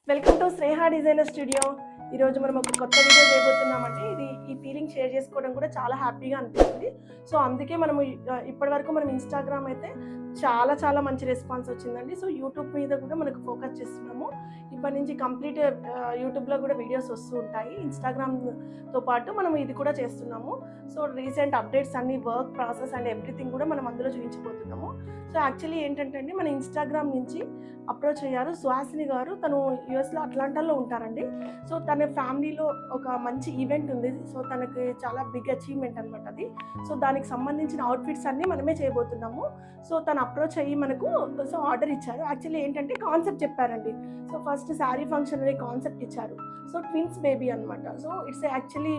Welcome to Shreha designer studio. ఈరోజు మనం ఒక కొత్త వీడియో చేయబోతున్నామండి. ఈ ఫీలింగ్ షేర్ చేసుకోవడం కూడా చాలా హ్యాపీగా అనిపిస్తుంది. సో అందుకే మనము ఇప్పటివరకు మనం ఇన్స్టాగ్రామ్ అయితే చాలా మంచి రెస్పాన్స్ వచ్చిందండి. సో యూట్యూబ్ మీద కూడా మనకు ఫోకస్ చేస్తున్నాము. ఇప్పటి నుంచి కంప్లీట్ యూట్యూబ్లో కూడా వీడియోస్ వస్తూ ఉంటాయి. ఇన్స్టాగ్రామ్తో పాటు మనం ఇది కూడా చేస్తున్నాము. సో రీసెంట్ అప్డేట్స్ అన్ని, వర్క్ ప్రాసెస్ అండ్ ఎవ్రీథింగ్ కూడా మనం అందులో చూపించబోతున్నాము. సో యాక్చువల్లీ ఏంటంటే అండి, మన ఇన్స్టాగ్రామ్ నుంచి అప్రోచ్ అయ్యారు సుహాసిని గారు. తను యూఎస్లో అట్లాంటాలో ఉంటారండి. సో తన ఫ్యామిలీలో ఒక మంచి ఈవెంట్ ఉంది. సో తనకి చాలా బిగ్ అచీవ్మెంట్ అనమాట అది. సో దానికి సంబంధించిన అవుట్ఫిట్స్ అన్నీ మనమే చేయబోతున్నాము. సో తను అప్రోచ్ అయ్యి మనకు ఆర్డర్ ఇచ్చారు. యాక్చువల్లీ ఏంటంటే కాన్సెప్ట్ చెప్పారండి. సో ఫస్ట్ శారీ ఫంక్షన్ అనే కాన్సెప్ట్ ఇచ్చారు. సో ట్విన్స్ బేబీ అనమాట. సో ఇట్స్ యాక్చువల్లీ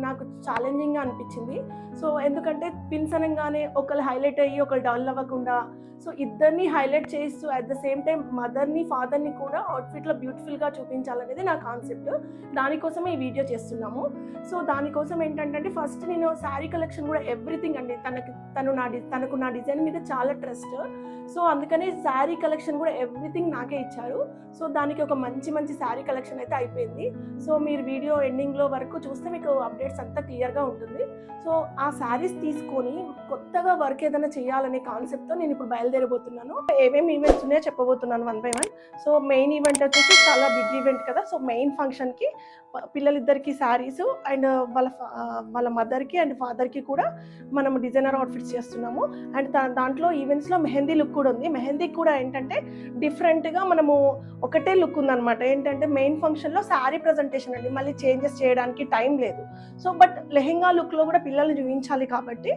నాకు ఛాలెంజింగ్గా అనిపించింది. సో ఎందుకంటే ట్విన్స్ అనగానే ఒకళ్ళు హైలైట్ అయ్యి ఒకళ్ళు డల్ అవ్వకుండా, సో ఇద్దరిని హైలైట్ చేస్తూ అట్ ద సేమ్ టైం మదర్ని ఫాదర్ని కూడా అవుట్ఫిట్లో బ్యూటిఫుల్గా చూపించాలనేది నా కాన్సెప్ట్. దానికోసమే ఈ వీడియో చేస్తున్నాము. సో దానికోసం ఏంటంటే ఫస్ట్ నేను శారీ కలెక్షన్ కూడా ఎవ్రీథింగ్ అండి, తనకు నా డిజైన్ మీద చాలా ట్రస్ట్. సో అందుకని శారీ కలెక్షన్ కూడా ఎవ్రీథింగ్ నాకే ఇచ్చారు. సో దానికి ఒక మంచి శారీ కలెక్షన్ అయితే అయిపోయింది. సో మీరు వీడియో ఎండింగ్లో వరకు చూస్తే మీకు అప్డేట్స్ అంతా క్లియర్గా ఉంటుంది. సో ఆ శారీస్ తీసుకొని కొత్తగా వర్క్ ఏదైనా చేయాలనే కాన్సెప్ట్తో నేను ఇప్పుడు బయలుదేరబోతున్నాను. ఏమేమి ఈవెంట్స్ ఉన్నాయో చెప్పబోతున్నాను 1 by 1. సో మెయిన్ ఈవెంట్ వచ్చేసి చాలా బిగ్ ఈవెంట్ కదా. సో మెయిన్ ఫంక్షన్కి పిల్లలిద్దరికి శారీస్ అండ్ వాళ్ళ మదర్కి అండ్ ఫాదర్కి కూడా మనం డిజైనర్ అవుట్ఫిట్స్ చేస్తున్నాము. అండ్ దాంట్లో ఈవెంట్స్లో మెహందీ లుక్ కూడా ఉంది. మెహందీకి కూడా ఏంటంటే డిఫరెంట్గా మనము ఒకటే లుక్ ఉందన్నమాట. ఏంటంటే మెయిన్ ఫంక్షన్లో శారీ ప్రజెంటేషన్ అండి, మళ్ళీ చేంజెస్ చేయడానికి టైం లేదు. సో బట్ లెహెంగా లుక్లో కూడా పిల్లల్ని చూపించాలి కాబట్టి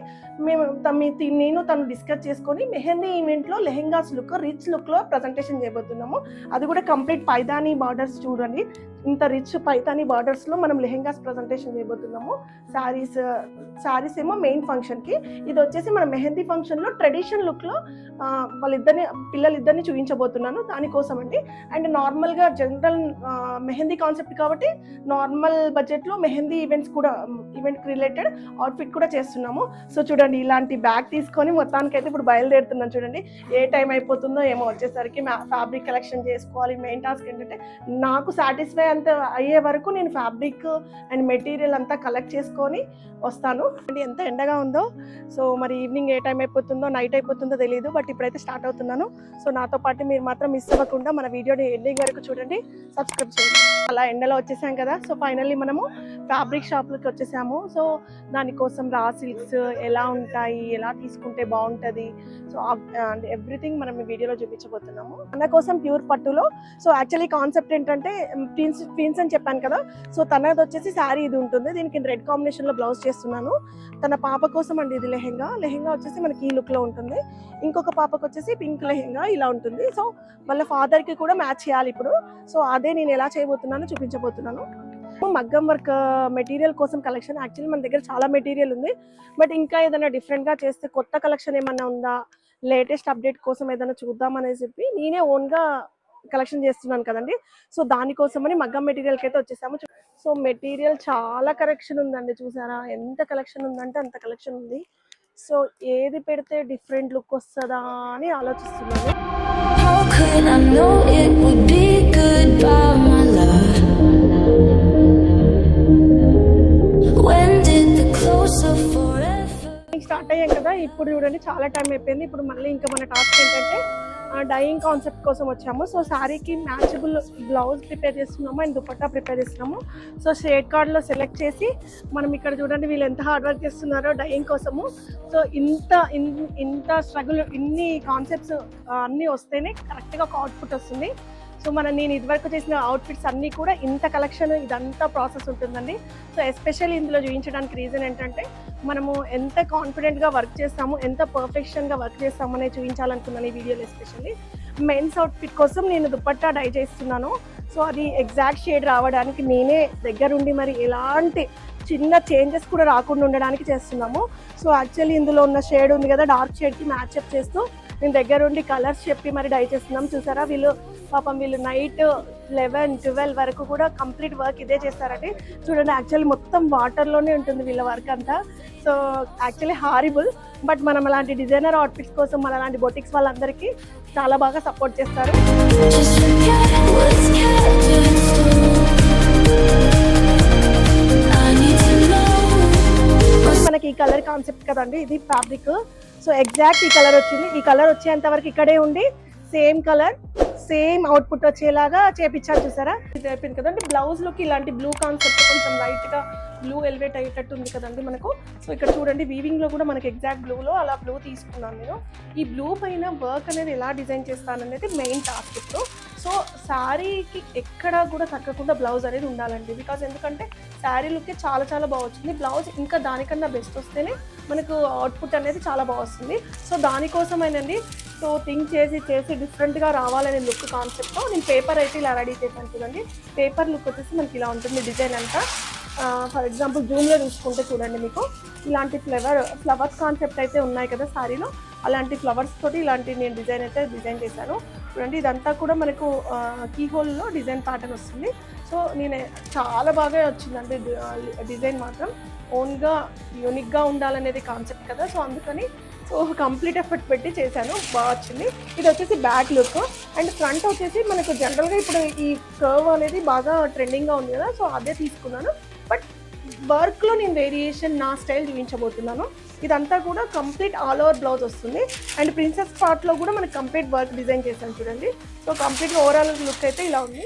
నేను తను డిస్కస్ చేసుకొని మెహందీ ఈవెంట్లో లెహెంగాస్ లుక్, రిచ్ లుక్లో ప్రజెంటేషన్ చేయబోతున్నాము. అది కూడా కంప్లీట్ పైదాని బార్డర్స్ చూడండి, ఇంత రిచ్ పైతాని బార్డర్స్లో మనం లెహెంగాస్ ప్రజెంటేషన్ చేయబోతున్నాము. శారీస్ ఏమో మెయిన్ ఫంక్షన్కి, ఇది వచ్చేసి మన మెహందీ ఫంక్షన్లో ట్రెడిషన్ లుక్లో పిల్లలిద్దరిని చూపించబోతున్నాను. దానికోసం అండి. అండ్ నార్మల్గా జనరల్ మెహందీ కాన్సెప్ట్ కాబట్టి నార్మల్ బడ్జెట్లో మెహందీ ఈవెంట్కి రిలేటెడ్ అవుట్ఫిట్ కూడా చేస్తున్నాము. సో చూడండి, ఇలాంటి బ్యాగ్ తీసుకొని మొత్తానికైతే ఇప్పుడు బయలుదేరుతున్నాను. చూడండి ఏ టైం అయిపోతుందో ఏమో, వచ్చేసరికి ఫ్యాబ్రిక్ కలెక్షన్ చేసుకోవాలి. మెయిన్ టాస్క్ ఏంటంటే నాకు సాటిస్ఫై అంత అయ్యే వరకు నేను ఫ్యాబ్రిక్ అండ్ మెటీరియల్ అంతా కలెక్ట్ చేసుకొని వస్తాను. అండ్ ఎంత ఎండగా ఉందో, సో మరి ఈవినింగ్ ఏ టైం అయిపోతుందో, నైట్ అయిపోతుందో తెలియదు. బట్ ఇప్పుడైతే స్టార్ట్ అవుతున్నాను. సో నాతో పాటు మీరు మాత్రం మిస్ అవ్వకుండా మన వీడియోని ఎండింగ్ వరకు చూడండి, సబ్స్క్రైబ్ చేయండి. అలా ఎండలో వచ్చేసాం కదా. సో ఫైనల్లీ మనము ఫ్యాబ్రిక్ షాప్లకి వచ్చేసాము. సో దానికోసం రా సిల్క్స్ ఎలా ఉంటాయి, ఎలా తీసుకుంటే బాగుంటుంది, సో అండ్ ఎవ్రీథింగ్ మనం ఈ వీడియోలో చూపించబోతున్నాము. మన కోసం ప్యూర్ పట్టులో. సో యాక్చువల్లీ కాన్సెప్ట్ ఏంటంటే ట్విన్స్ అని చెప్పాను కదా. సో తనది వచ్చేసి శారీ ఇది ఉంటుంది, దీనికి రెడ్ కాంబినేషన్లో బ్లౌజ్ చేస్తున్నాను. తన పాప కోసం అండి ఇది లెహెంగా వచ్చేసి మనకి ఈ లుక్లో ఉంటుంది. ఇంకొక పాపకు వచ్చేసి పింక్ లెహెంగా ఇలా ఉంటుంది. సో వాళ్ళ ఫాదర్కి కూడా మ్యాచ్ చేయాలి ఇప్పుడు. సో అదే నేను ఎలా చేయబోతున్నానో చూపించబోతున్నాను. మగ్గం వర్క్ మెటీరియల్ కోసం కలెక్షన్, యాక్చువల్లీ మన దగ్గర చాలా మెటీరియల్ ఉంది. బట్ ఇంకా ఏదైనా డిఫరెంట్గా చేస్తే కొత్త కలెక్షన్ ఏమన్నా ఉందా, లేటెస్ట్ అప్డేట్ కోసం ఏదైనా చూద్దామని చెప్పి నేనే ఓన్గా కలెక్షన్ చేస్తున్నాను కదండి. సో దానికోసమని మగ్గం మెటీరియల్కి అయితే వచ్చేసాము. సో మెటీరియల్ చాలా కలెక్షన్ ఉందండి, చూసారా ఎంత కలెక్షన్ ఉందంటే అంత కలెక్షన్ ఉంది. సో ఏది పెడితే డిఫరెంట్ లుక్ వస్తుందా అని ఆలోచిస్తున్నాను. స్టార్ట్ అయ్యాం కదా, ఇప్పుడు చూడండి చాలా టైం అయిపోయింది. ఇప్పుడు మళ్ళీ ఇంకా మన టాస్క్ ఏంటంటే డైయింగ్ కాన్సెప్ట్ కోసం వచ్చాము. సో శారీకి మ్యాచబుల్ బ్లౌజ్ ప్రిపేర్ చేస్తున్నాము అండ్ దుపట్టా ప్రిపేర్ చేస్తున్నాము. సో షేడ్ కార్డ్లో సెలెక్ట్ చేసి మనం ఇక్కడ చూడండి వీళ్ళు ఎంత హార్డ్ వర్క్ చేస్తున్నారో డైయింగ్ కోసము. సో ఇంత స్ట్రగుల్, ఇన్ని కాన్సెప్ట్స్ అన్నీ వస్తేనే కరెక్ట్గా ఒక అవుట్పుట్ వస్తుంది. సో నేను ఇదివరకు చేసిన అవుట్ఫిట్స్ అన్నీ కూడా ఇంత కలెక్షన్, ఇదంతా ప్రాసెస్ ఉంటుందండి. సో ఎస్పెషల్లీ ఇందులో చూపించడానికి రీజన్ ఏంటంటే మనము ఎంత కాన్ఫిడెంట్గా వర్క్ చేస్తాము, ఎంత పర్ఫెక్షన్గా వర్క్ చేస్తామనే చూపించాలనుకున్నాను ఈ వీడియోలో. ఎస్పెషల్లీ మెన్స్ అవుట్ఫిట్ కోసం నేను దుపట్టా డై చేస్తున్నాను. సో అది ఎగ్జాక్ట్ షేడ్ రావడానికి నేనే దగ్గరుండి మరి ఎలాంటి చిన్న చేంజెస్ కూడా రాకుండా ఉండడానికి చేస్తున్నాము. సో యాక్చువల్లీ ఇందులో ఉన్న షేడ్ ఉంది కదా, డార్క్ షేడ్కి మ్యాచ్అప్ చేస్తూ నేను దగ్గరుండి కలర్స్ చెప్పి మరి డై చేస్తున్నాం. చూసారా వీళ్ళు నైట్ 11-12 వరకు కూడా కంప్లీట్ వర్క్ ఇదే చేస్తారండి. చూడండి యాక్చువల్లీ మొత్తం వాటర్లోనే ఉంటుంది వీళ్ళ వర్క్ అంతా. So actually horrible. బట్ మనం అలాంటి డిజైనర్ అవుట్ఫిట్స్ కోసం మన అలాంటి బొటిక్స్ వాళ్ళందరికీ చాలా బాగా సపోర్ట్ చేస్తారు. కదండి ఇది ఫ్యాబ్రిక్. సో ఎగ్జాక్ట్ ఈ కలర్ వచ్చింది. ఈ కలర్ వచ్చేంత వరకు ఇక్కడే ఉండి సేమ్ కలర్ సేమ్ అవుట్పుట్ వచ్చేలాగా చేపించారు చూసారా. ఇది అయిపోయింది కదండి. బ్లౌజ్ లోకి ఇలాంటి బ్లూ కాన్సెప్ట్ కొంచెం లైట్ గా బ్లూ ఎలివేట్ అయ్యేటట్టు ఉంది కదండి మనకు. సో ఇక్కడ చూడండి వీవింగ్ లో కూడా మనకి ఎగ్జాక్ట్ బ్లూలో అలా బ్లూ తీసుకున్నాను నేను. ఈ బ్లూ పైన వర్క్ అనేది ఎలా డిజైన్ చేస్తాను అనేది మెయిన్ టాస్క్ ఇప్పుడు. సో శారీకి ఎక్కడా కూడా తగ్గకుండా బ్లౌజ్ అనేది ఉండాలండి. బికాజ్ ఎందుకంటే శారీ లుక్కే చాలా చాలా బాగా వచ్చింది. బ్లౌజ్ ఇంకా దానికన్నా బెస్ట్ వస్తేనే మనకు అవుట్పుట్ అనేది చాలా బాగా వస్తుంది. సో దానికోసమేనండి. సో థింక్ చేసి డిఫరెంట్గా రావాలనే లుక్ కాన్సెప్ట్తో నేను పేపర్ అయితే ఇలా రెడీ చేశాను చూడండి. పేపర్ లుక్ వచ్చేసి మనకి ఇలా ఉంటుంది డిజైన్ అంతా. ఫర్ ఎగ్జాంపుల్ జూమ్లో చూసుకుంటే చూడండి మీకు ఇలాంటి ఫ్లవర్స్ కాన్సెప్ట్ అయితే ఉన్నాయి కదా శారీలో. అలాంటి ఫ్లవర్స్ తోటి ఇలాంటి నేను డిజైన్ అయితే డిజైన్ చేశాను చూడండి. ఇదంతా కూడా మనకు కీ హోల్లో డిజైన్ ప్యాటర్న్ వస్తుంది. సో నేను చాలా బాగా వచ్చిందండి డిజైన్ మాత్రం. ఓన్గా యూనిక్గా ఉండాలనేది కాన్సెప్ట్ కదా. సో అందుకని సో కంప్లీట్ ఎఫర్ట్ పెట్టి చేశాను, బాగా వచ్చింది. ఇది వచ్చేసి బ్యాక్ లుక్. అండ్ ఫ్రంట్ వచ్చేసి మనకు జనరల్గా ఇప్పుడు ఈ కర్వ్ అనేది బాగా ట్రెండింగ్గా ఉంది కదా. సో అదే తీసుకున్నాను. బట్ వర్క్లో నేను వేరియేషన్ నా స్టైల్ చూపించబోతున్నాను. ఇదంతా కూడా కంప్లీట్ ఆల్ ఓవర్ బ్లౌజ్ వస్తుంది. అండ్ ప్రిన్సెస్ పార్ట్లో కూడా మనకి కంప్లీట్ వర్క్ డిజైన్ చేశాను చూడండి. సో కంప్లీట్గా ఓవరాల్ లుక్ అయితే ఇలా ఉంది.